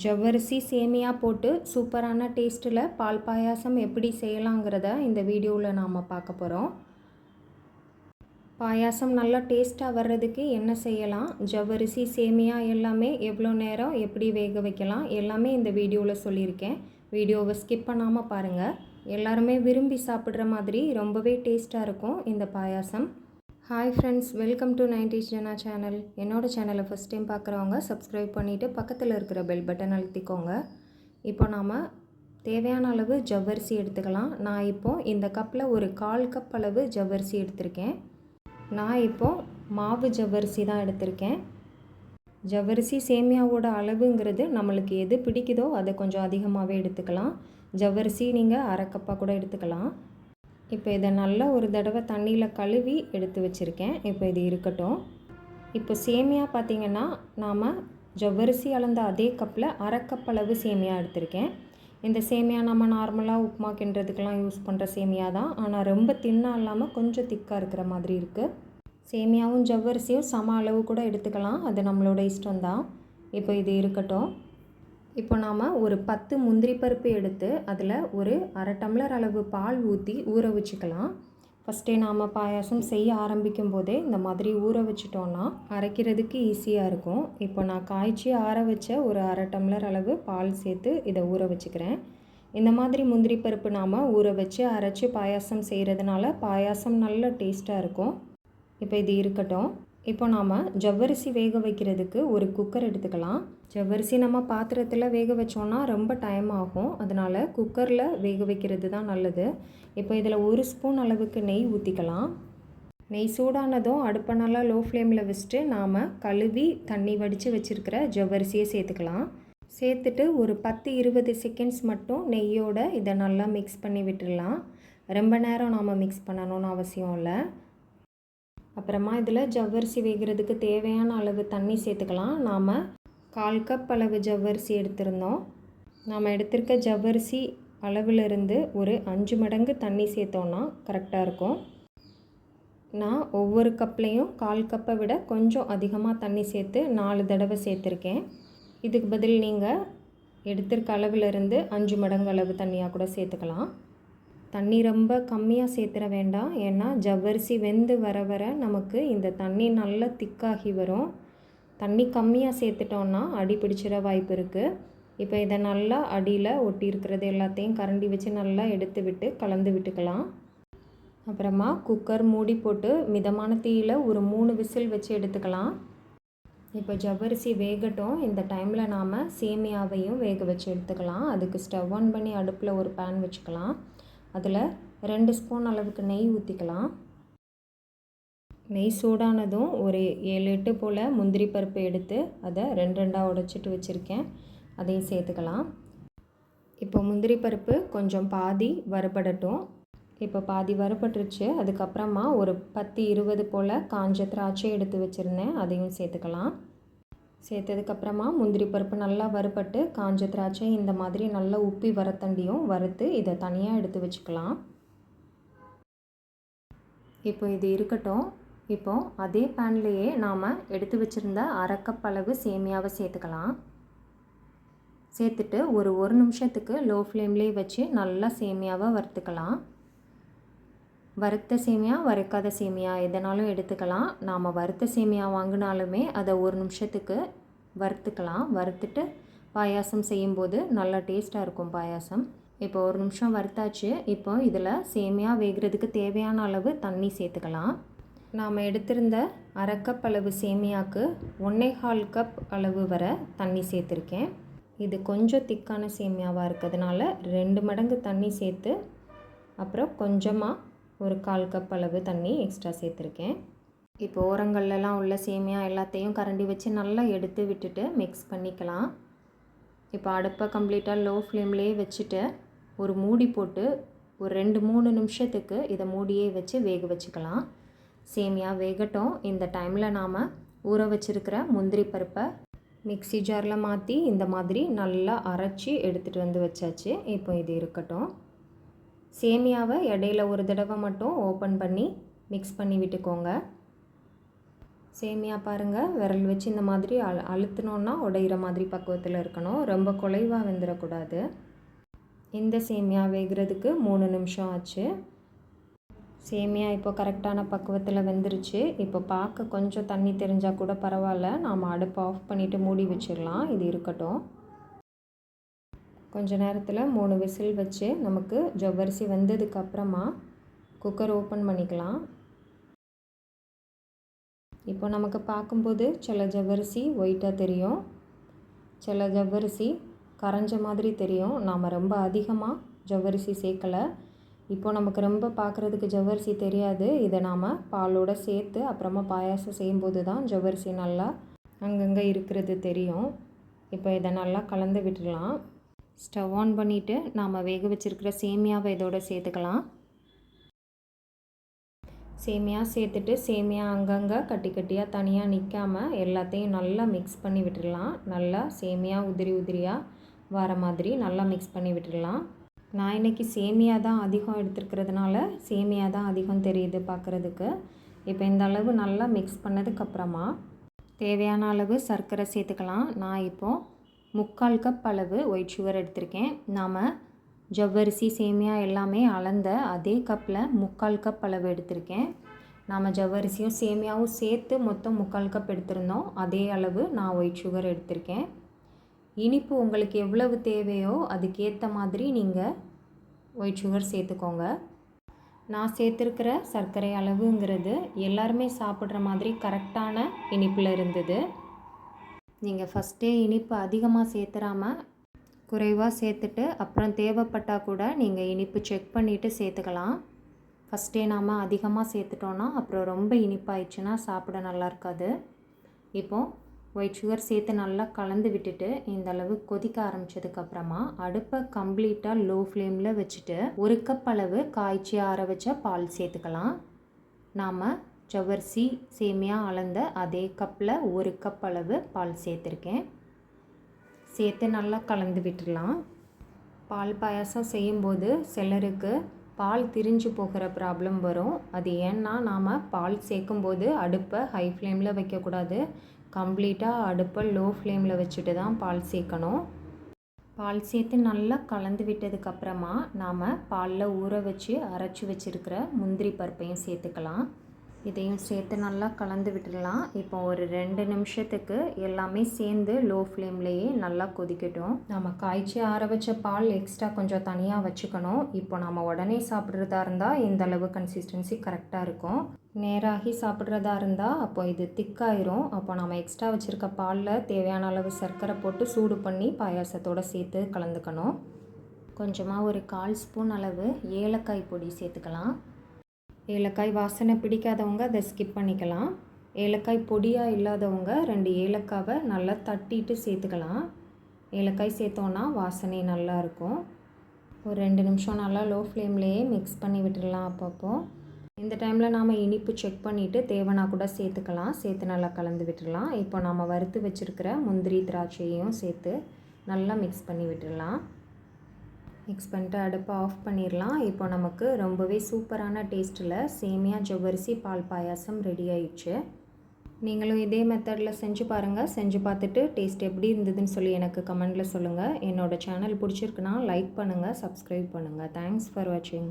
ஜவ்வரிசி சேமியா போட்டு சூப்பரான டேஸ்ட்டில் பால் பாயாசம் எப்படி செய்யலாங்கிறத இந்த வீடியோவில் நாம் பார்க்க போகிறோம். பாயாசம் நல்லா டேஸ்ட்டாக வர்றதுக்கு என்ன செய்யலாம், ஜவ்வரிசி சேமியா எல்லாமே எவ்வளோ நேரம் எப்படி வேக வைக்கலாம் எல்லாமே இந்த வீடியோவில் சொல்லியிருக்கேன். வீடியோவை ஸ்கிப் பண்ணாமல் பாருங்கள். எல்லாருமே விரும்பி சாப்பிட்ற மாதிரி ரொம்பவே டேஸ்ட்டாக இருக்கும் இந்த payasam. Hi friends, welcome to 90s Jana channel. என்னோடய சேனலை ஃபஸ்ட் டைம் பார்க்குறவங்க சப்ஸ்கிரைப் பண்ணிவிட்டு பக்கத்தில் இருக்கிற பெல் பட்டன் அழுத்திக்கோங்க. இப்போ நாம் தேவையான அளவு ஜவ்வரிசி எடுத்துக்கலாம். நான் இப்போது இந்த கப்பில் ஒரு 1/4 கப் அளவு ஜவ்வரிசி எடுத்திருக்கேன். நான் இப்போது மாவு ஜவ்வரிசி தான் எடுத்திருக்கேன். ஜவ்வரிசி சேமியாவோட அளவுங்கிறது நம்மளுக்கு எது பிடிக்குதோ அதை கொஞ்சம் அதிகமாகவே எடுத்துக்கலாம். ஜவ்வரிசி நீங்கள் 1/2 கப்பாக கூட எடுத்துக்கலாம். இப்போ இதை நல்லா ஒரு தடவை தண்ணியில் கழுவி எடுத்து வச்சுருக்கேன். இப்போ இது இருக்கட்டும். இப்போ சேமியா பார்த்திங்கன்னா நாம் ஜவ்வரிசி அளந்த அதே கப்பில் 1/2 கப் அளவு சேமியா எடுத்திருக்கேன். இந்த சேமியா நம்ம நார்மலாக உப்புமா கிண்டுறதுக்கெலாம் யூஸ் பண்ணுற சேமியா தான். ஆனால் ரொம்ப தின்னாக இல்லாமல் கொஞ்சம் திக்காக இருக்கிற மாதிரி இருக்குது. சேமியாவும் ஜவ்வரிசியும் சம அளவு கூட எடுத்துக்கலாம், அது நம்மளோட இஷ்டம்தான். இப்போ இது இருக்கட்டும். இப்போ நாம் ஒரு 10 முந்திரி பருப்பு எடுத்து அதில் ஒரு 1/2 டம்ளர் அளவு பால் ஊற்றி ஊற வச்சுக்கலாம். ஃபஸ்ட்டே நாம் பாயாசம் செய்ய ஆரம்பிக்கும் போதே இந்த மாதிரி ஊற வச்சிட்டோன்னா அரைக்கிறதுக்கு ஈஸியாக இருக்கும். இப்போ நான் காய்ச்சி ஆற வச்ச ஒரு 1/2 டம்ளர் அளவு பால் சேர்த்து இதை ஊற வச்சுக்கிறேன். இந்த மாதிரி முந்திரி பருப்பு நாம் ஊற வச்சு அரைச்சி பாயாசம் செய்கிறதுனால பாயாசம் நல்ல டேஸ்ட்டாக இருக்கும். இப்போ இது இருக்கட்டும். இப்போ நாம் ஜவ்வரிசி வேக வைக்கிறதுக்கு ஒரு குக்கர் எடுத்துக்கலாம். ஜவ்வரிசி நம்ம பாத்திரத்தில் வேக வச்சோன்னா ரொம்ப டைம் ஆகும், அதனால் குக்கரில் வேக வைக்கிறது தான் நல்லது. இப்போ இதில் 1 ஸ்பூன் அளவுக்கு நெய் ஊற்றிக்கலாம். நெய் சூடானதும் அடுப்பை நல்லா லோ ஃப்ளேமில் வச்சுட்டு நாம் கழுவி தண்ணி வடித்து வச்சுருக்கிற ஜவ்வரிசியை சேர்த்துக்கலாம். சேர்த்துட்டு ஒரு 10-20 செகண்ட்ஸ் மட்டும் நெய்யோட இதை நல்லா மிக்ஸ் பண்ணி விட்டுடலாம். ரொம்ப நேரம் நாம் மிக்ஸ் பண்ணணும்னு அவசியம் இல்லை. அப்புறமா இதில் ஜவ்வரிசி வேகிறதுக்கு தேவையான அளவு தண்ணி சேர்த்துக்கலாம். நாம் 1/4 கப் அளவு ஜவ்வரிசி எடுத்திருந்தோம். நாம் எடுத்திருக்க ஜவ்வரிசி அளவிலிருந்து ஒரு 5 மடங்கு தண்ணி சேர்த்தோன்னா கரெக்டாக இருக்கும். நான் ஒவ்வொரு கப்லேயும் 1/4 கப்பை விட கொஞ்சம் அதிகமாக தண்ணி சேர்த்து 4 தடவை சேர்த்துருக்கேன். இதுக்கு பதில் நீங்கள் எடுத்திருக்க அளவிலிருந்து 5 மடங்கு அளவு தண்ணியாக கூட சேர்த்துக்கலாம். தண்ணி ரொம்ப கம்மியாக சேர்த்துற வேண்டாம், ஏன்னா ஜவ்வரிசி வெந்து வர வர நமக்கு இந்த தண்ணி நல்லா திக்காகி வரும். தண்ணி கம்மியாக சேர்த்துட்டோன்னா அடி பிடிச்சிட வாய்ப்பு இருக்குது. இப்போ இதை நல்லா அடியில் ஒட்டி இருக்கிறது எல்லாத்தையும் கரண்டி வச்சு நல்லா எடுத்து விட்டு கலந்து விட்டுக்கலாம். அப்புறமா குக்கர் மூடி போட்டு மிதமான தீயில் ஒரு 3 விசில் வச்சு எடுத்துக்கலாம். இப்போ ஜவ்வரிசி வேகட்டும். இந்த டைமில் நாம் சேமியாவையும் வேக வச்சு எடுத்துக்கலாம். அதுக்கு ஸ்டவ் ஆன் பண்ணி அடுப்பில் ஒரு பேன் வச்சுக்கலாம். அதில் 2 ஸ்பூன் அளவுக்கு நெய் ஊற்றிக்கலாம். நெய் சூடானதும் ஒரு 7-8 போல் முந்திரி பருப்பு எடுத்து அதை 2-2 உடைச்சிட்டு வச்சுருக்கேன், அதையும் சேர்த்துக்கலாம். இப்போ முந்திரி பருப்பு கொஞ்சம் பாதி வறுபடட்டும். இப்போ பாதி வறுபட்டுருச்சு. அதுக்கப்புறமா ஒரு 10-20 போல் காஞ்ச திராட்சை எடுத்து வச்சுருந்தேன், அதையும் சேர்த்துக்கலாம். சேர்த்ததுக்கப்புறமா முந்திரி பருப்பு நல்லா வறுபட்டு காஞ்ச திராட்சை இந்த மாதிரி நல்லா உப்பி வரத்தண்டியும் வறுத்து இதை தனியாக எடுத்து வச்சுக்கலாம். இப்போ இது இருக்கட்டும். இப்போ அதே பேன்லேயே நாம் எடுத்து வச்சுருந்த 1/2 கப் அளவு சேமியாவை சேர்த்துக்கலாம். சேர்த்துட்டு ஒரு 1 நிமிஷத்துக்கு லோ ஃப்ளேம்லேயே வச்சு நல்லா சேமியாவை வறுத்துக்கலாம். வறுத்த சேமியா வறுக்காத சேமியா எதனாலும் எடுத்துக்கலாம். நாம் வறுத்த சேமியா வாங்கினாலுமே அதை 1 நிமிஷத்துக்கு வறுத்துக்கலாம். வறுத்துட்டு பாயாசம் செய்யும்போது நல்லா டேஸ்ட்டாக இருக்கும் பாயாசம். இப்போ 1 நிமிஷம் வறுத்தாச்சு. இப்போ இதில் சேமியா வேகிறதுக்கு தேவையான அளவு தண்ணி சேர்த்துக்கலாம். நாம் எடுத்திருந்த 1/2 கப் அளவு சேமியாவுக்கு 1/4 கப் அளவு வர தண்ணி சேர்த்துருக்கேன். இது கொஞ்சம் திக்கான சேமியாவாக இருக்கிறதுனால 2 மடங்கு தண்ணி சேர்த்து அப்புறம் கொஞ்சமாக ஒரு 1/4 கப் அளவு தண்ணி எக்ஸ்ட்ரா சேர்த்துருக்கேன். இப்போ ஓரங்கள்லாம் உள்ள சேமியா எல்லாத்தையும் கரண்டி வச்சு நல்லா எடுத்து விட்டுட்டு மிக்ஸ் பண்ணிக்கலாம். இப்போ அடுப்பை கம்ப்ளீட்டாக லோ ஃப்ளேம்லேயே வச்சுட்டு ஒரு மூடி போட்டு ஒரு 2-3 நிமிஷத்துக்கு இதை மூடியே வச்சு வேக வச்சுக்கலாம். சேமியா வேகட்டும். இந்த டைமில் நாம் ஊற வச்சுருக்கிற முந்திரி பருப்பை மிக்ஸி ஜாரில் மாற்றி இந்த மாதிரி நல்லா அரைச்சி எடுத்துகிட்டு வந்து வச்சாச்சு. இப்போ இது இருக்கட்டும். சேமியாவை இடையில ஒரு தடவை மட்டும் ஓப்பன் பண்ணி மிக்ஸ் பண்ணி விட்டுக்கோங்க. சேமியா பாருங்கள், விரல் வச்சு இந்த மாதிரி அழுத்தினோன்னா உடையிற மாதிரி பக்குவத்தில் இருக்கணும். ரொம்ப குலைவாக வெந்துடக்கூடாது. இந்த சேமியா வேகிறதுக்கு 3 நிமிஷம் ஆச்சு. சேமியா இப்போ கரெக்டான பக்குவத்தில் வெந்துருச்சு. இப்போ பார்க்க கொஞ்சம் தண்ணி தெரிஞ்சால் கூட பரவாயில்ல. நாம் அடுப்பை ஆஃப் பண்ணிவிட்டு மூடி வச்சிடலாம். இது இருக்கட்டும். கொஞ்ச நேரத்தில் 3 விசில் வச்சு நமக்கு ஜவ்வரிசி வெந்ததுக்கப்புறமா குக்கர் ஓப்பன் பண்ணிக்கலாம். இப்போ நமக்கு பார்க்கும்போது சில ஜவ்வரிசி ஒயிட்டாக தெரியும், சில ஜவ்வரிசி கரைஞ்ச மாதிரி தெரியும். நாம் ரொம்ப அதிகமாக ஜவ்வரிசி சேர்க்கலை. இப்போ நமக்கு ரொம்ப பார்க்குறதுக்கு ஜவ்வரிசி தெரியாது. இதை நாம் பாலோடு சேர்த்து அப்புறமா பாயாசம் செய்யும்போது தான் ஜவ்வரிசி நல்லா அங்கங்கே இருக்கிறது தெரியும். இப்போ இதை நல்லா கலந்து விட்டுடலாம். ஸ்டவ் ஆன் பண்ணிவிட்டு நாம் வேக வச்சுருக்கிற சேமியாவை இதோட சேர்த்துக்கலாம். சேமியா சேர்த்துட்டு சேமியா அங்கங்கே கட்டி கட்டியாக தனியாக நிற்காமல் எல்லாத்தையும் நல்லா மிக்ஸ் பண்ணி விட்டுடலாம். நல்லா சேமியா உதிரியாக வர மாதிரி நல்லா மிக்ஸ் பண்ணி விட்டுடலாம். நான் இன்றைக்கி சேமியா தான் அதிகம் எடுத்துருக்கிறதுனால சேமியா தான் அதிகம் தெரியுது பார்க்குறதுக்கு. இப்போ இந்த அளவு நல்லா மிக்ஸ் பண்ணதுக்கப்புறமா தேவையான அளவு சர்க்கரை சேர்த்துக்கலாம். நான் இப்போது 3/4 கப் அளவு ஒயிட் சுகர் எடுத்திருக்கேன். நாம் ஜவ்வரிசி சேமியா எல்லாமே அளந்த அதே கப்பில் 3/4 கப் அளவு எடுத்திருக்கேன். நாம் ஜவ்வரிசியும் சேமியாவும் சேர்த்து மொத்தம் 3/4 கப் எடுத்திருந்தோம். அதே அளவு நான் ஒயிட் சுகர் எடுத்திருக்கேன். இனிப்பு உங்களுக்கு எவ்வளவு தேவையோ அதுக்கேற்ற மாதிரி நீங்கள் ஒயிட் சுகர் சேர்த்துக்கோங்க. நான் சேர்த்துருக்கிற சர்க்கரை அளவுங்கிறது எல்லாருமே சாப்பிட்ற மாதிரி கரெக்டான இனிப்பில் இருந்தது. நீங்கள் ஃபஸ்ட்டே இனிப்பு அதிகமாக சேர்த்துறாமல் குறைவாக சேர்த்துட்டு அப்புறம் தேவைப்பட்டால் கூட நீங்கள் இனிப்பு செக் பண்ணிவிட்டு சேர்த்துக்கலாம். ஃபஸ்ட்டே நாம் அதிகமாக சேர்த்துட்டோன்னா அப்புறம் ரொம்ப இனிப்பாயிடுச்சுன்னா சாப்பிட நல்லா இருக்காது. இப்போது ஒயிட் சுகர் சேர்த்து நல்லா கலந்து விட்டுட்டு இந்த அளவு கொதிக்க ஆரம்பித்ததுக்கப்புறமா அடுப்பை கம்ப்ளீட்டாக லோ ஃப்ளேமில் வச்சுட்டு 1 கப் அளவு காய்ச்சி ஆற வச்ச பால் சேர்த்துக்கலாம். நாம் ஜவ்வரிசி சேமியா அளந்த அதே கப்பில் 1 கப் அளவு பால் சேர்த்துருக்கேன். சேர்த்து நல்லா கலந்து விட்டுடலாம். பால் பாயாசம் செய்யும்போது சிலருக்கு பால் திரிஞ்சு போகிற ப்ராப்ளம் வரும். அது ஏன்னா நாம் பால் சேர்க்கும்போது அடுப்பை ஹை ஃப்ளேமில் வைக்கக்கூடாது. கம்ப்ளீட்டாக அடுப்பை லோ ஃப்ளேமில் வச்சுட்டு தான் பால் சேர்க்கணும். பால் சேர்த்து நல்லா கலந்து விட்டதுக்கப்புறமா நாம் பாலில் ஊற வச்சு அரைச்சி வச்சுருக்கிற முந்திரி பருப்பையும் சேர்த்துக்கலாம். இதையும் சேர்த்து நல்லா கலந்து விட்டுடலாம். இப்போ ஒரு 2 நிமிஷத்துக்கு எல்லாமே சேர்ந்து லோ ஃப்ளேம்லேயே நல்லா கொதிக்கட்டும். நம்ம காய்ச்சி ஆற வச்ச பால் எக்ஸ்ட்ரா கொஞ்சம் தனியாக வச்சுக்கணும். இப்போ நம்ம உடனே சாப்பிட்றதா இருந்தால் இந்த அளவு கன்சிஸ்டன்சி கரெக்டாக இருக்கும். நேராகி சாப்பிட்றதா இருந்தால் அப்போ இது திக்காயிரும். அப்போ நம்ம எக்ஸ்ட்ரா வச்சுருக்க பாலில் தேவையான அளவு சர்க்கரை போட்டு சூடு பண்ணி பாயாசத்தோடு சேர்த்து கலந்துக்கணும். கொஞ்சமாக ஒரு 1/4 ஸ்பூன் அளவு ஏலக்காய் பொடி சேர்த்துக்கலாம். ஏலக்காய் வாசனை பிடிக்காதவங்க அதை ஸ்கிப் பண்ணிக்கலாம். ஏலக்காய் பொடியாக இல்லாதவங்க 2 ஏலக்காவை நல்லா தட்டிட்டு சேர்த்துக்கலாம். ஏலக்காய் சேர்த்தோன்னா வாசனை நல்லாயிருக்கும். ஒரு 2 நிமிஷம் நல்லா லோ ஃப்ளேம்லேயே மிக்ஸ் பண்ணி விட்டுடலாம். அப்பப்போ இந்த டைமில் நாம் இனிப்பு செக் பண்ணிவிட்டு தேவைன்னா கூட சேர்த்துக்கலாம். சேர்த்து நல்லா கலந்து விட்டுடலாம். இப்போ நாம் வறுத்து வச்சுருக்கிற முந்திரி திராட்சையும் சேர்த்து நல்லா மிக்ஸ் பண்ணி விட்டுடலாம். மிக்ஸ் பண்ணிட்டு அடுப்பை ஆஃப் பண்ணிடலாம். இப்போ நமக்கு ரொம்பவே சூப்பரான டேஸ்ட்டில் சேமியா ஜவ்வரிசி பால் பாயாசம் ரெடி ஆயிடுச்சு. நீங்களும் இதே மெத்தடில் செஞ்சு பாருங்கள். செஞ்சு பார்த்துட்டு டேஸ்ட் எப்படி இருந்ததுன்னு சொல்லி எனக்கு கமெண்டில் சொல்லுங்கள். என்னோடய சேனல் பிடிச்சிருக்குன்னா லைக் பண்ணுங்கள், சப்ஸ்கிரைப் பண்ணுங்கள். தேங்க்ஸ் ஃபார் வாட்சிங்.